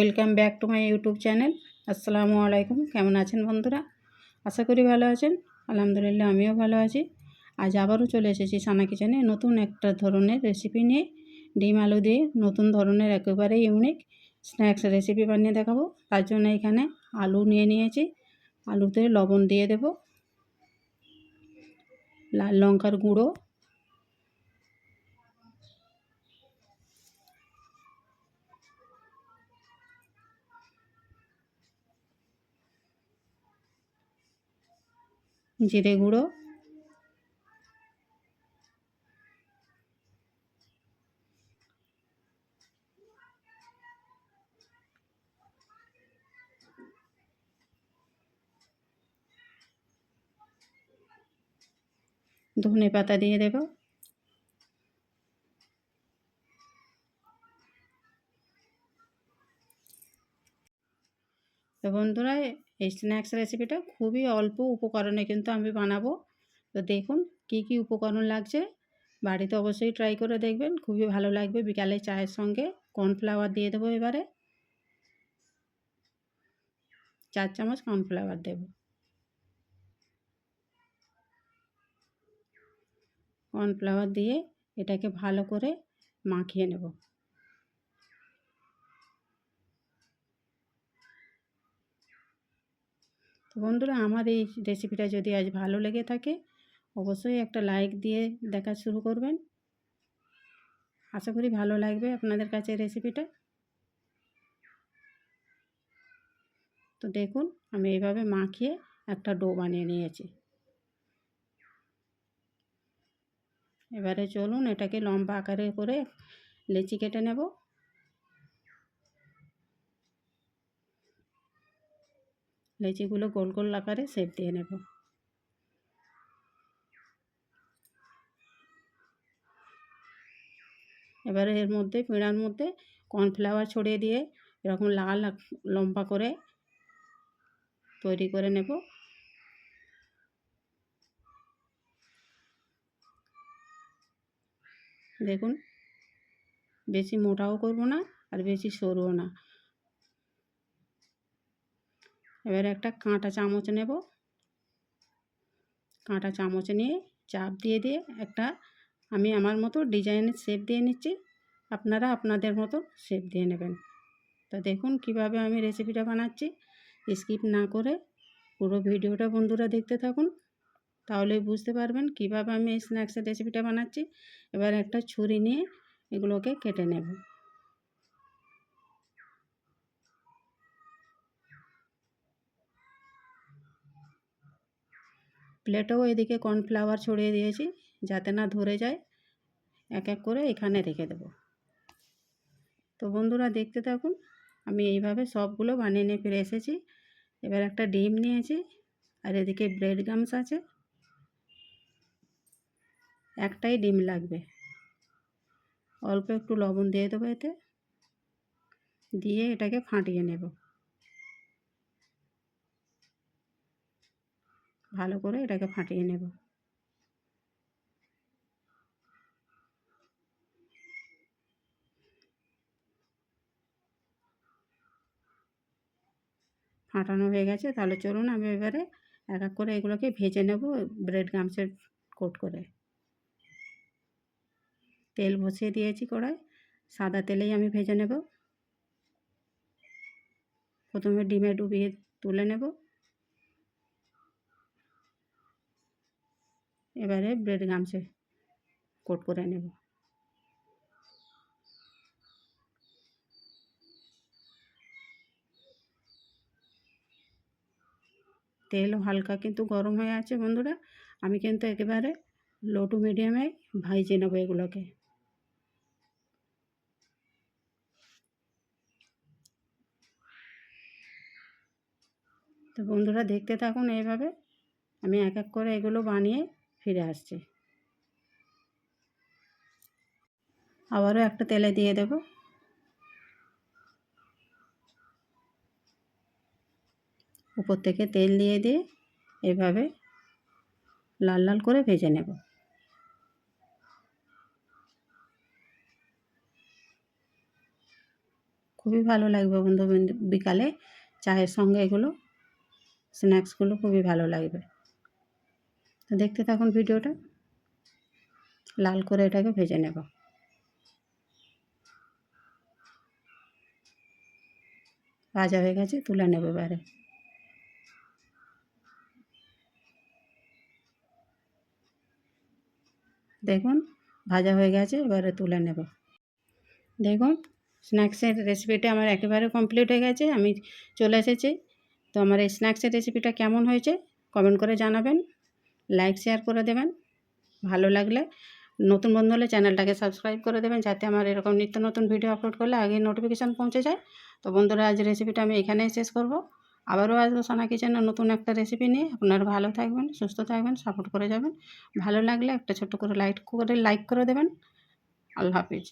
Welcome back to my YouTube channel. আসসালামু আলাইকুম। কেমন আছেন বন্ধুরা? আশা করি ভালো আছেন। আলহামদুলিল্লাহ আমিও ভালো আছি। আজ আবারও চলে এসেছি সানা কিচেনে নতুন একটা ধরনের রেসিপি নিয়ে। ডিম আলু দিয়ে নতুন ধরনের একেবারে ইউনিক স্ন্যাক্স রেসিপি বানিয়ে দেখাবো। তার জন্য এখানে আলু নিয়ে নিয়েছি। আলুতে লবণ দিয়ে দেব, লাল লঙ্কার গুঁড়ো, জিরে গুঁড়ো, ধনে পাতা দিয়ে দেব, তো বন্ধুরা এই স্ন্যাক্স রেসিপিটা খুবই অল্প উপকরণে কিন্তু আমি বানাবো। তো দেখুন কি কি উপকরণ লাগছে, বাড়িতে অবশ্যই ট্রাই করে দেখবেন, খুবই ভালো লাগবে। বিকালে চায়ের সঙ্গে কর্নফ্লাওয়ার দিয়ে দেবো, এবারে 4 চামচ কর্নফ্লাওয়ার দেব। কর্নফ্লাওয়ার দিয়ে এটাকে ভালো করে মাখিয়ে নেব। তো বন্ধুরা আমার এই রেসিপিটা যদি আজ ভালো লেগে থাকে অবশ্যই একটা লাইক দিয়ে দেখা শুরু করবেন। আশা করি ভালো লাগবে আপনাদের কাছে রেসিপিটা। তো দেখুন আমি এইভাবে মাখিয়ে একটা ডো বানিয়ে নিয়েছি। এবারে চলুন এটাকে লম্বা আকারে করে লেচি কেটে নেব। লেচিগুলো গোল গোল আকারে শেপ দিয়ে নেব। এবারে এর মধ্যে পিঁড়ার মধ্যে কর্নফ্লাওয়ার ছড়িয়ে দিয়ে এরকম লাল লম্বা করে তৈরি করে নেব। দেখুন বেশি মোটাও করব না আর বেশি সরুও না। এবারে একটা কাঁটা চামচ নেব। কাঁটা চামচ নিয়ে চাপ দিয়ে দিয়ে একটা আমি আমার মতো ডিজাইনের শেপ দিয়ে নিচ্ছি, আপনারা আপনাদের মতো শেপ দিয়ে নেবেন। তো দেখুন কিভাবে আমি রেসিপিটা বানাচ্ছি, স্কিপ না করে পুরো ভিডিওটা বন্ধুরা দেখতে থাকুন, তাহলে বুঝতে পারবেন কিভাবে আমি এই স্ন্যাক্সের রেসিপিটা বানাচ্ছি। এবার একটা ছুরি নিয়ে এগুলোকে কেটে নেব। প্লেটেও এদিকে কর্নফ্লাওয়ার ছড়িয়ে দিয়েছি যাতে না ধরে যায়। এক এক করে এখানে রেখে দেব। তো বন্ধুরা দেখতে থাকুন, আমি এইভাবে সবগুলো বানিয়ে নিয়ে ফিরে এসেছি। এবার একটা ডিম নিয়েছি আর এদিকে ব্রেড গামস আছে, একটাই ডিম লাগবে। অল্প একটু লবণ দিয়ে দেবো এতে, দিয়ে এটাকে ফাটিয়ে নেব। ভালো করে এটাকে ফাটিয়ে নেব। ফাটানো হয়ে গেছে, তাহলে চলুন আমি এবারে এক এক করে এগুলোকে ভেজে নেব ব্রেড গামসের কোট করে। তেল বসিয়ে দিয়েছি কড়াই, সাদা তেলেই আমি ভেজে নেব। প্রথমে ডিমে ডুবিয়ে তুলে নেব, এবারে ব্রেড গামসে কোট করে নেব। তেলও হালকা কিন্তু গরম হয়ে আছে বন্ধুরা, আমি কিন্তু একেবারে লো টু মিডিয়ামে ভাজে নেব এগুলোকে। তো বন্ধুরা দেখতে থাকুন, এইভাবে আমি এক এক করে এগুলো বানিয়ে ফিরে আসছি। আবারও একটা তেলে দিয়ে দেব। উপর থেকে তেল দিয়ে দিয়ে এভাবে লাল লাল করে ভেজে নেব। খুবই ভালো লাগবে বন্ধু, বিকালে চায়ের সঙ্গে এগুলো স্ন্যাক্সগুলো খুবই ভালো লাগবে। তো দেখতে থাকুন ভিডিওটা। লাল করে এটাকে ভেজে নেব। ভাজা হয়ে গেছে, তুলে নেব এবারে। দেখুন ভাজা হয়ে গেছে, এবারে তুলে নেব। দেখুন স্ন্যাক্সের রেসিপিটা আমার একেবারে কমপ্লিট হয়ে গেছে, আমি চলে এসেছি। তো আমার এই স্ন্যাক্সের রেসিপিটা কেমন হয়েছে কমেন্ট করে জানাবেন, লাইক শেয়ার করে দেবেন। ভালো লাগলে নতুন বন্ধু হলে চ্যানেলটাকে সাবস্ক্রাইব করে দেবেন, যাতে আমার এরকম নিত্য নতুন ভিডিও আপলোড করলে আগে নোটিফিকেশান পৌঁছে যায়। তো বন্ধুরা, আজ রেসিপিটা আমি এখানেই শেষ করব। আবারও আসবো সোনা কিচেনের নতুন একটা রেসিপি নিয়ে। আপনারা ভালো থাকবেন, সুস্থ থাকবেন, সাপোর্ট করে যাবেন। ভালো লাগলে একটা ছোট্ট করে লাইক করে দেবেন। আল্লাহ হাফিজ।